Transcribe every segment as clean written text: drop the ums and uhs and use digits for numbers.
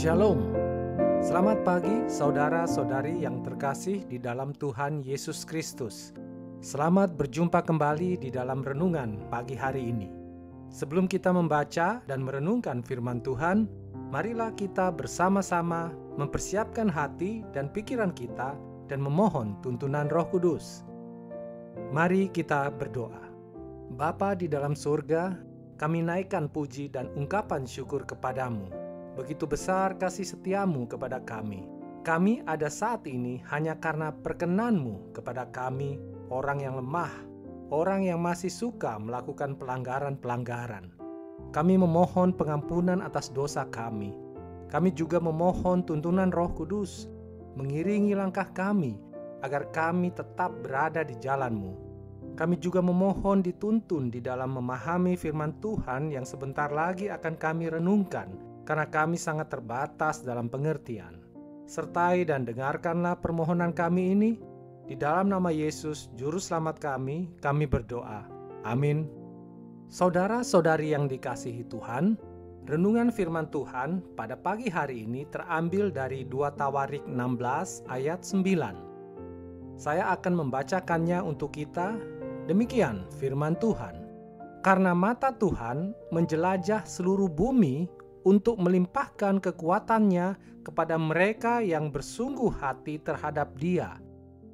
Shalom. Selamat pagi saudara-saudari yang terkasih di dalam Tuhan Yesus Kristus. Selamat berjumpa kembali di dalam renungan pagi hari ini. Sebelum kita membaca dan merenungkan firman Tuhan, marilah kita bersama-sama mempersiapkan hati dan pikiran kita dan memohon tuntunan Roh Kudus. Mari kita berdoa. Bapa di dalam surga, kami naikkan puji dan ungkapan syukur kepadamu. Begitu besar kasih setiamu kepada kami. Kami ada saat ini hanya karena perkenan-Mu kepada kami, orang yang lemah, orang yang masih suka melakukan pelanggaran-pelanggaran. Kami memohon pengampunan atas dosa kami. Kami juga memohon tuntunan Roh Kudus, mengiringi langkah kami, agar kami tetap berada di jalan-Mu. Kami juga memohon dituntun di dalam memahami firman Tuhan yang sebentar lagi akan kami renungkan, karena kami sangat terbatas dalam pengertian. Sertai dan dengarkanlah permohonan kami ini. Di dalam nama Yesus, Juru Selamat kami berdoa. Amin. Saudara-saudari yang dikasihi Tuhan, renungan firman Tuhan pada pagi hari ini terambil dari 2 Tawarik 16 ayat 9. Saya akan membacakannya untuk kita. Demikian firman Tuhan. Karena mata Tuhan menjelajah seluruh bumi untuk melimpahkan kekuatannya kepada mereka yang bersungguh hati terhadap Dia.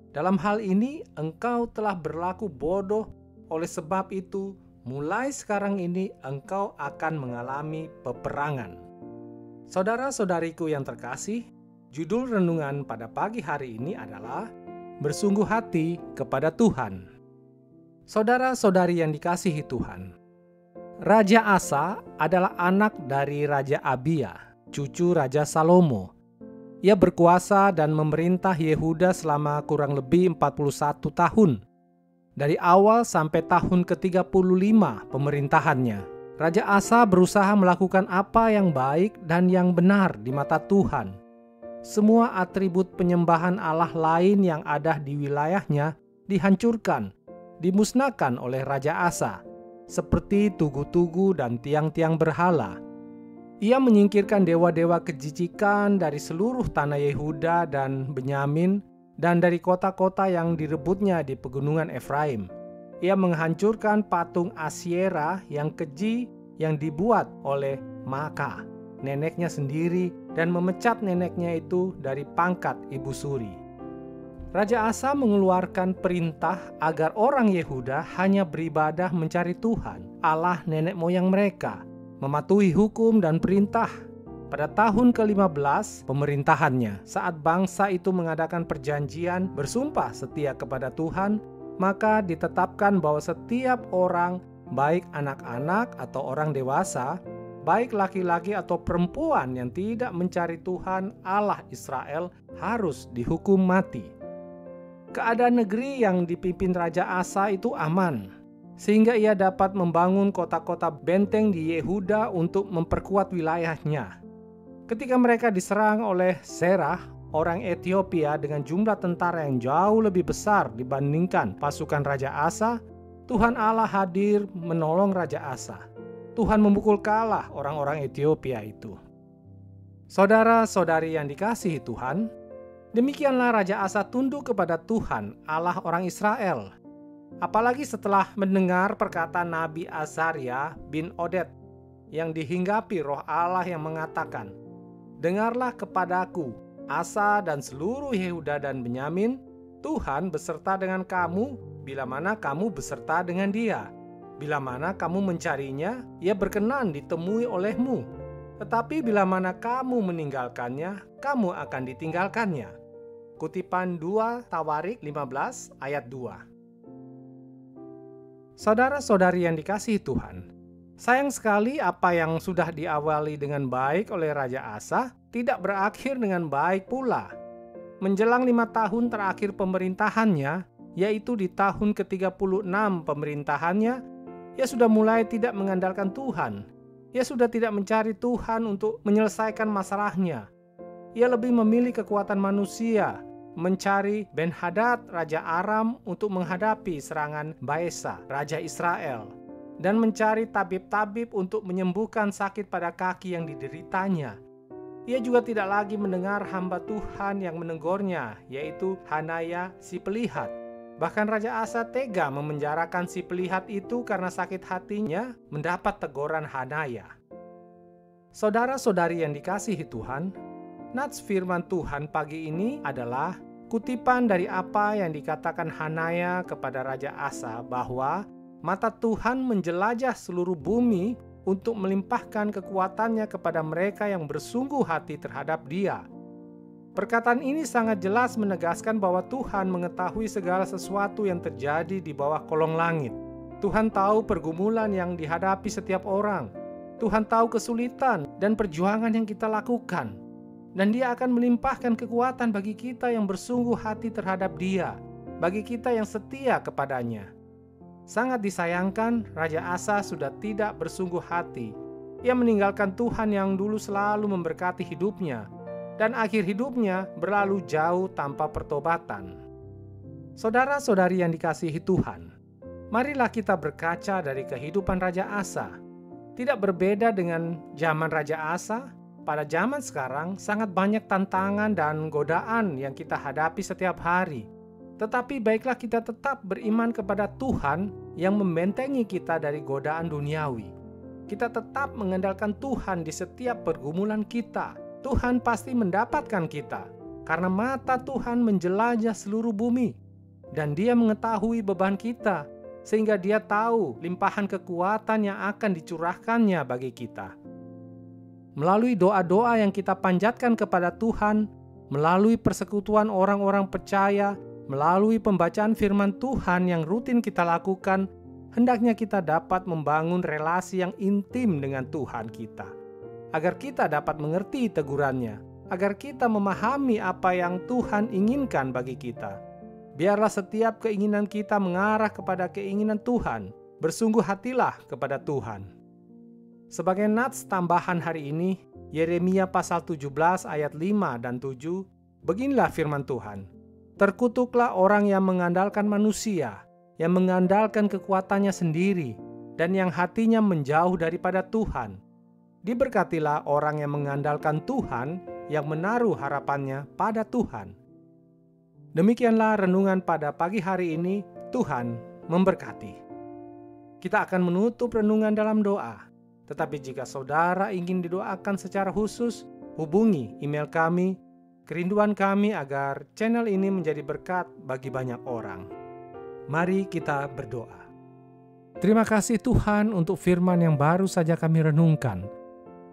Dalam hal ini, engkau telah berlaku bodoh, oleh sebab itu, mulai sekarang ini engkau akan mengalami peperangan. Saudara-saudariku yang terkasih, judul renungan pada pagi hari ini adalah Bersungguh Hati kepada Tuhan. Saudara-saudari yang dikasihi Tuhan, Raja Asa adalah anak dari Raja Abia, cucu Raja Salomo. Ia berkuasa dan memerintah Yehuda selama kurang lebih 41 tahun. Dari awal sampai tahun ke-35 pemerintahannya, Raja Asa berusaha melakukan apa yang baik dan yang benar di mata Tuhan. Semua atribut penyembahan Allah lain yang ada di wilayahnya dihancurkan, dimusnahkan oleh Raja Asa, seperti tugu-tugu dan tiang-tiang berhala. Ia menyingkirkan dewa-dewa kejijikan dari seluruh tanah Yehuda dan Benyamin dan dari kota-kota yang direbutnya di pegunungan Efraim. Ia menghancurkan patung Asyera yang keji yang dibuat oleh Maaka, neneknya sendiri, dan memecat neneknya itu dari pangkat ibu suri. Raja Asa mengeluarkan perintah agar orang Yehuda hanya beribadah mencari Tuhan, Allah nenek moyang mereka, mematuhi hukum dan perintah. Pada tahun ke-15 pemerintahannya, saat bangsa itu mengadakan perjanjian bersumpah setia kepada Tuhan, maka ditetapkan bahwa setiap orang, baik anak-anak atau orang dewasa, baik laki-laki atau perempuan yang tidak mencari Tuhan Allah Israel harus dihukum mati. Keadaan negeri yang dipimpin Raja Asa itu aman, sehingga ia dapat membangun kota-kota benteng di Yehuda untuk memperkuat wilayahnya. Ketika mereka diserang oleh Serah, orang Ethiopia dengan jumlah tentara yang jauh lebih besar dibandingkan pasukan Raja Asa, Tuhan Allah hadir menolong Raja Asa. Tuhan memukul kalah orang-orang Ethiopia itu. Saudara-saudari yang dikasihi Tuhan, demikianlah Raja Asa tunduk kepada Tuhan, Allah orang Israel. Apalagi setelah mendengar perkataan Nabi Azaria bin Oded yang dihinggapi roh Allah yang mengatakan, "Dengarlah kepadaku, Asa dan seluruh Yehuda dan Benyamin, Tuhan beserta dengan kamu bila mana kamu beserta dengan Dia. Bila mana kamu mencarinya, Ia berkenan ditemui olehmu. Tetapi bila mana kamu meninggalkannya, kamu akan ditinggalkannya." Kutipan 2 Tawarik 15 ayat 2. Saudara-saudari yang dikasihi Tuhan, sayang sekali apa yang sudah diawali dengan baik oleh Raja Asa tidak berakhir dengan baik pula. Menjelang 5 tahun terakhir pemerintahannya, yaitu di tahun ke-36 pemerintahannya, ia sudah mulai tidak mengandalkan Tuhan. Ia sudah tidak mencari Tuhan untuk menyelesaikan masalahnya. Ia lebih memilih kekuatan manusia, mencari Ben-Hadad, Raja Aram, untuk menghadapi serangan Baesa, Raja Israel, dan mencari tabib-tabib untuk menyembuhkan sakit pada kaki yang dideritanya. Ia juga tidak lagi mendengar hamba Tuhan yang menegurnya, yaitu Hanaya si pelihat. Bahkan Raja Asa tega memenjarakan si pelihat itu karena sakit hatinya mendapat teguran Hanaya. Saudara-saudari yang dikasihi Tuhan, nats firman Tuhan pagi ini adalah kutipan dari apa yang dikatakan Hanaya kepada Raja Asa bahwa mata Tuhan menjelajah seluruh bumi untuk melimpahkan kekuatannya kepada mereka yang bersungguh hati terhadap Dia. Perkataan ini sangat jelas menegaskan bahwa Tuhan mengetahui segala sesuatu yang terjadi di bawah kolong langit. Tuhan tahu pergumulan yang dihadapi setiap orang. Tuhan tahu kesulitan dan perjuangan yang kita lakukan. Dan Dia akan melimpahkan kekuatan bagi kita yang bersungguh hati terhadap Dia, bagi kita yang setia kepadanya. Sangat disayangkan, Raja Asa sudah tidak bersungguh hati. Ia meninggalkan Tuhan yang dulu selalu memberkati hidupnya, dan akhir hidupnya berlalu jauh tanpa pertobatan. Saudara-saudari yang dikasihi Tuhan, marilah kita berkaca dari kehidupan Raja Asa. Tidak berbeda dengan zaman Raja Asa, pada zaman sekarang sangat banyak tantangan dan godaan yang kita hadapi setiap hari. Tetapi baiklah kita tetap beriman kepada Tuhan yang membentengi kita dari godaan duniawi. Kita tetap mengandalkan Tuhan di setiap pergumulan kita. Tuhan pasti mendapatkan kita, karena mata Tuhan menjelajah seluruh bumi. Dan Dia mengetahui beban kita, sehingga Dia tahu limpahan kekuatan yang akan dicurahkannya bagi kita. Melalui doa-doa yang kita panjatkan kepada Tuhan, melalui persekutuan orang-orang percaya, melalui pembacaan firman Tuhan yang rutin kita lakukan, hendaknya kita dapat membangun relasi yang intim dengan Tuhan kita, agar kita dapat mengerti tegurannya, agar kita memahami apa yang Tuhan inginkan bagi kita. Biarlah setiap keinginan kita mengarah kepada keinginan Tuhan, bersungguh hatilah kepada Tuhan. Sebagai nats tambahan hari ini, Yeremia pasal 17 ayat 5 dan 7, beginilah firman Tuhan. Terkutuklah orang yang mengandalkan manusia, yang mengandalkan kekuatannya sendiri, dan yang hatinya menjauh daripada Tuhan. Diberkatilah orang yang mengandalkan Tuhan, yang menaruh harapannya pada Tuhan. Demikianlah renungan pada pagi hari ini. Tuhan memberkati. Kita akan menutup renungan dalam doa. Tetapi jika saudara ingin didoakan secara khusus, hubungi email kami. Kerinduan kami agar channel ini menjadi berkat bagi banyak orang. Mari kita berdoa. Terima kasih Tuhan untuk firman yang baru saja kami renungkan.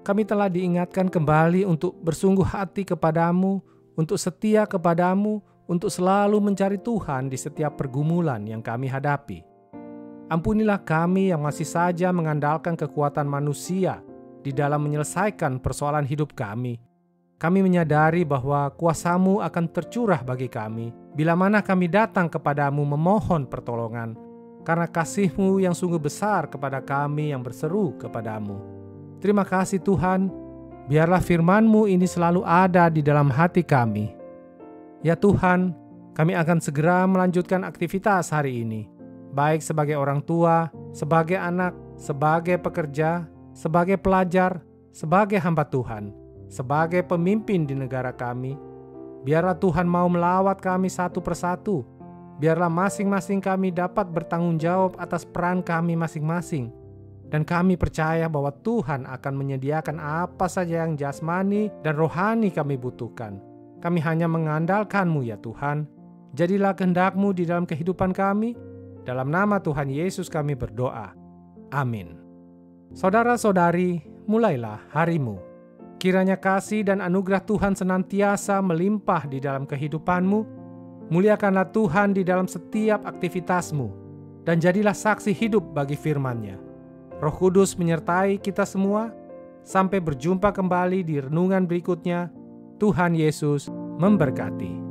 Kami telah diingatkan kembali untuk bersungguh hati kepadamu, untuk setia kepadamu, untuk selalu mencari Tuhan di setiap pergumulan yang kami hadapi. Ampunilah kami yang masih saja mengandalkan kekuatan manusia di dalam menyelesaikan persoalan hidup kami. Kami menyadari bahwa kuasa-Mu akan tercurah bagi kami bila mana kami datang kepadamu memohon pertolongan, karena kasih-Mu yang sungguh besar kepada kami yang berseru kepadamu. Terima kasih Tuhan, biarlah firman-Mu ini selalu ada di dalam hati kami. Ya Tuhan, kami akan segera melanjutkan aktivitas hari ini, baik sebagai orang tua, sebagai anak, sebagai pekerja, sebagai pelajar, sebagai hamba Tuhan, sebagai pemimpin di negara kami. Biarlah Tuhan mau melawat kami satu persatu. Biarlah masing-masing kami dapat bertanggung jawab atas peran kami masing-masing. Dan kami percaya bahwa Tuhan akan menyediakan apa saja yang jasmani dan rohani kami butuhkan. Kami hanya mengandalkan-Mu ya Tuhan. Jadilah kehendak-Mu di dalam kehidupan kami. Dalam nama Tuhan Yesus kami berdoa. Amin. Saudara-saudari, mulailah harimu. Kiranya kasih dan anugerah Tuhan senantiasa melimpah di dalam kehidupanmu. Muliakanlah Tuhan di dalam setiap aktivitasmu, dan jadilah saksi hidup bagi firman-Nya. Roh Kudus menyertai kita semua. Sampai berjumpa kembali di renungan berikutnya. Tuhan Yesus memberkati.